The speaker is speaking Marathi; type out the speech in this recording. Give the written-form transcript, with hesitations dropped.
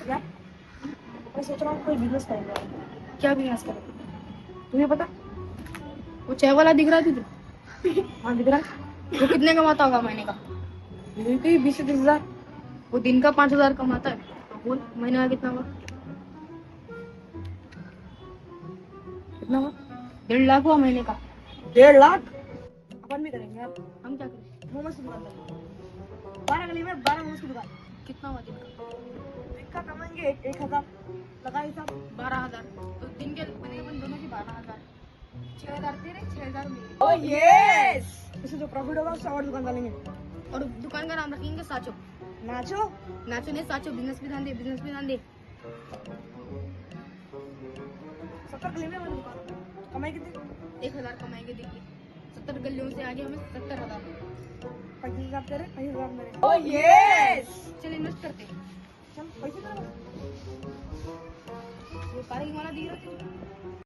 क्या? मैं सोच रहा हूँ कोई बिजनेस करेंगे। क्या बिजनेस करें? तुम्हें पता? वो चाय वाला दिख रहा है तुझे? हाँ दिख रहा है। वो कितने कमाता होगा महीने का? यही तो 20 से 30 हजार। वो दिन का 5,000 कमाता है, तो बोल महीने का कितना हुआ? कितना हुआ? 1.5 लाख हुआ महीने का। 1.5 लाख? अपन भी करेंगे यार। हम क्या करें? मोमोज की दुकान करेंगे। 12 गली में 12 मोमोज की दुकान। कितना हुआ दिन का? दिन का कमाएंगे 1,000। लगा हिसाब। 12,000। तो दिन के बनेगा अपन दोनों की 12,000। 6,000 तेरे, 6,000 मेरे। Oh yes. इससे जो प्रॉफिट होगा उससे और दुकान डालेंगे। और दुकान का नाम रखेंगे साचो। नाचो। नाचो नहीं, साचो। बिजनेस भी ध्यान दे, बिजनेस भी ध्यान दे। 70 गली में हमारी दुकान। कमाई कितनी? 1,000 कमाएंगे देखिए। 70 गलियों से आगे हमें 70,000। 25,000 तेरे, 25,000 मेरे। Oh yes. चल इन्वेस्ट करते हैं। चल पैसे तेरे पास। वो पार्किंग वाला दिख रहा है तुझे?